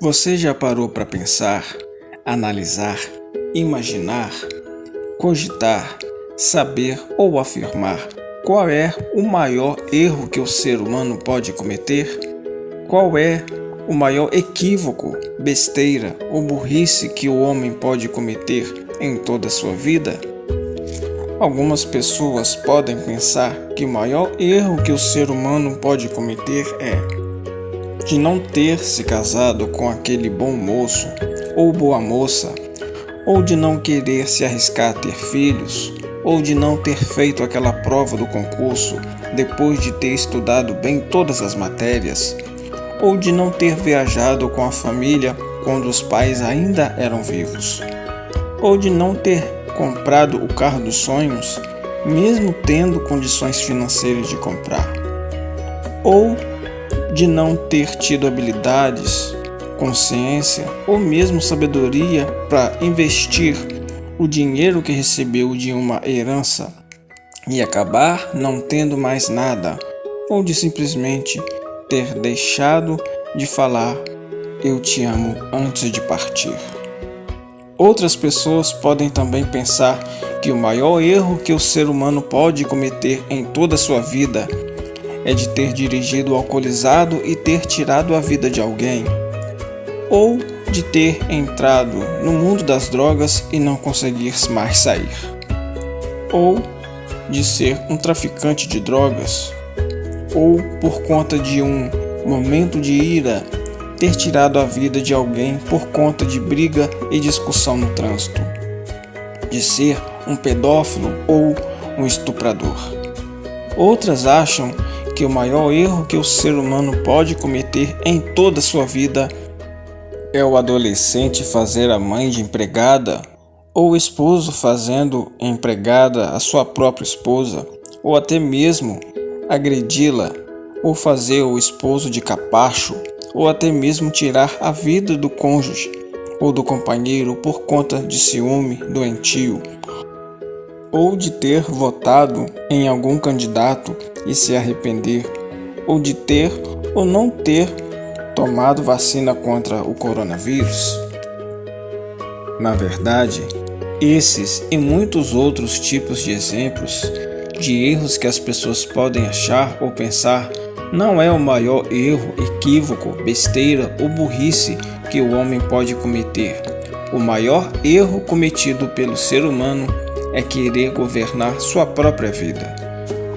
Você já parou para pensar, analisar, imaginar, cogitar, saber ou afirmar qual é o maior erro que o ser humano pode cometer? Qual é o maior equívoco, besteira ou burrice que o homem pode cometer em toda a sua vida? Algumas pessoas podem pensar que o maior erro que o ser humano pode cometer é de não ter se casado com aquele bom moço ou boa moça, ou de não querer se arriscar a ter filhos, ou de não ter feito aquela prova do concurso depois de ter estudado bem todas as matérias, ou de não ter viajado com a família quando os pais ainda eram vivos, ou de não ter comprado o carro dos sonhos, mesmo tendo condições financeiras de comprar, ou de não ter tido habilidades, consciência ou mesmo sabedoria para investir o dinheiro que recebeu de uma herança e acabar não tendo mais nada, ou de simplesmente ter deixado de falar "eu te amo" antes de partir. Outras pessoas podem também pensar que o maior erro que o ser humano pode cometer em toda a sua vida é de ter dirigido alcoolizado e ter tirado a vida de alguém, ou de ter entrado no mundo das drogas e não conseguir mais sair, ou de ser um traficante de drogas, ou por conta de um momento de ira ter tirado a vida de alguém por conta de briga e discussão no trânsito, de ser um pedófilo ou um estuprador. Outras acham que o maior erro que o ser humano pode cometer em toda a sua vida é o adolescente fazer a mãe de empregada, ou o esposo fazendo empregada a sua própria esposa, ou até mesmo agredi-la, ou fazer o esposo de capacho, ou até mesmo tirar a vida do cônjuge ou do companheiro por conta de ciúme doentio, ou de ter votado em algum candidato e se arrepender, ou de ter ou não ter tomado vacina contra o coronavírus. Na verdade, esses e muitos outros tipos de exemplos de erros que as pessoas podem achar ou pensar não é o maior erro, equívoco, besteira ou burrice que o homem pode cometer. O maior erro cometido pelo ser humano é querer governar sua própria vida.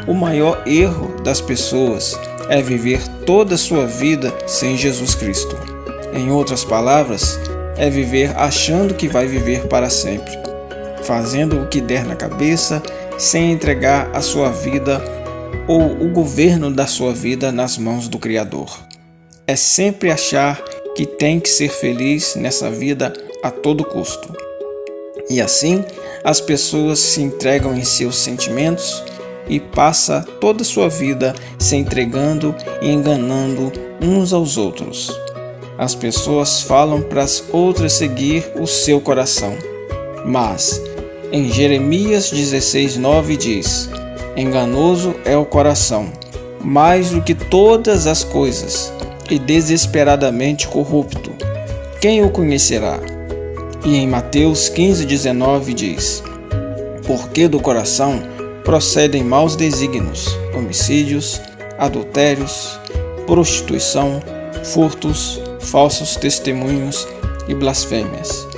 O maior erro das pessoas é viver toda a sua vida sem Jesus Cristo. Em outras palavras, é viver achando que vai viver para sempre, fazendo o que der na cabeça, sem entregar a sua vida ou o governo da sua vida nas mãos do Criador. É sempre achar que tem que ser feliz nessa vida a todo custo. E assim, as pessoas se entregam em seus sentimentos e passa toda a sua vida se entregando e enganando uns aos outros. As pessoas falam para as outras seguir o seu coração, mas em Jeremias 16:9 diz: enganoso é o coração, mais do que todas as coisas, e desesperadamente corrupto. Quem o conhecerá? E em Mateus 15:19 diz: porque do coração procedem maus desígnios, homicídios, adultérios, prostituição, furtos, falsos testemunhos e blasfêmias.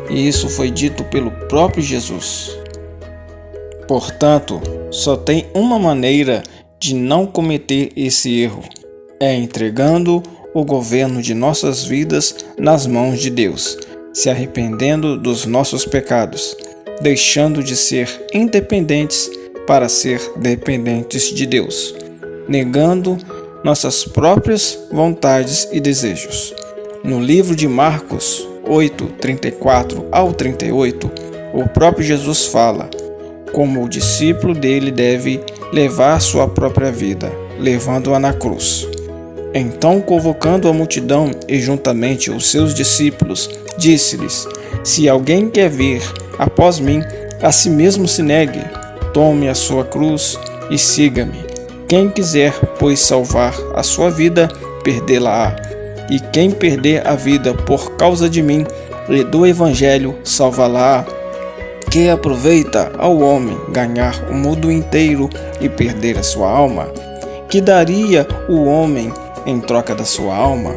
E isso foi dito pelo próprio Jesus. Portanto, só tem uma maneira de não cometer esse erro: é entregando o governo de nossas vidas nas mãos de Deus, se arrependendo dos nossos pecados, deixando de ser independentes para ser dependentes de Deus, negando nossas próprias vontades e desejos. No livro de Marcos 8:34 ao 38, o próprio Jesus fala como o discípulo dele deve levar sua própria vida, levando-a na cruz. Então, convocando a multidão e juntamente os seus discípulos, disse-lhes: se alguém quer vir após mim, a si mesmo se negue, tome a sua cruz e siga-me. Quem quiser, pois, salvar a sua vida, perdê-la-á. e quem perder a vida por causa de mim e do Evangelho salvá-la. Que aproveita ao homem ganhar o mundo inteiro e perder a sua alma? Que daria o homem em troca da sua alma?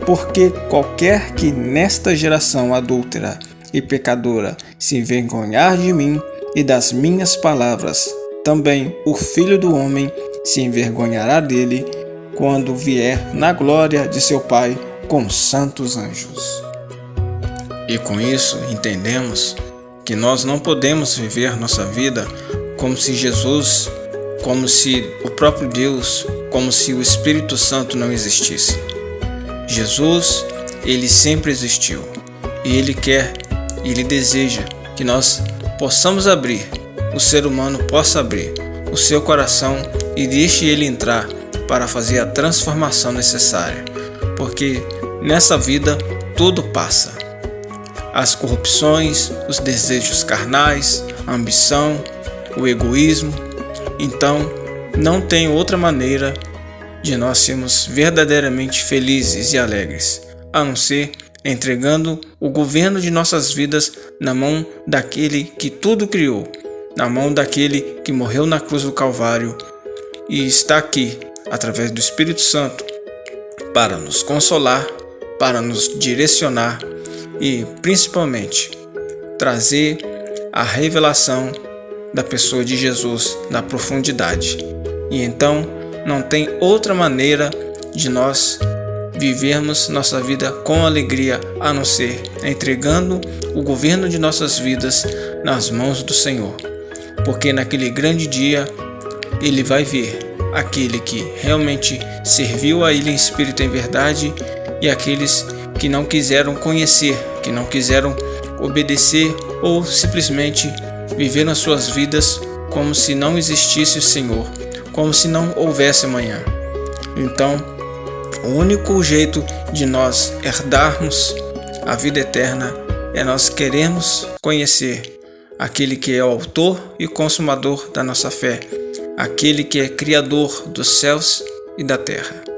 Porque qualquer que nesta geração adúltera e pecadora se envergonhar de mim e das minhas palavras, também o Filho do Homem se envergonhará dele quando vier na glória de seu Pai com os santos anjos. E com isso entendemos que nós não podemos viver nossa vida como se Jesus, como se o próprio Deus, como se o Espírito Santo não existisse. Jesus, ele sempre existiu e ele quer, ele deseja que nós possamos abrir, o ser humano possa abrir o seu coração e deixe ele entrar para fazer a transformação necessária, porque nessa vida tudo passa. As corrupções, os desejos carnais, a ambição, o egoísmo. Então, não tem outra maneira de nós sermos verdadeiramente felizes e alegres, a não ser entregando o governo de nossas vidas na mão daquele que tudo criou, na mão daquele que morreu na cruz do Calvário e está aqui, através do Espírito Santo, para nos consolar, para nos direcionar e, principalmente, trazer a revelação da pessoa de Jesus na profundidade. E então, não tem outra maneira de nós vivermos nossa vida com alegria a não ser entregando o governo de nossas vidas nas mãos do Senhor. Porque naquele grande dia, Ele vai ver aquele que realmente serviu a Ele em espírito e em verdade e aqueles que não quiseram conhecer, que não quiseram obedecer ou simplesmente viver nas suas vidas como se não existisse o Senhor, como se não houvesse amanhã. Então, o único jeito de nós herdarmos a vida eterna é nós queremos conhecer aquele que é o autor e consumador da nossa fé, aquele que é criador dos céus e da terra.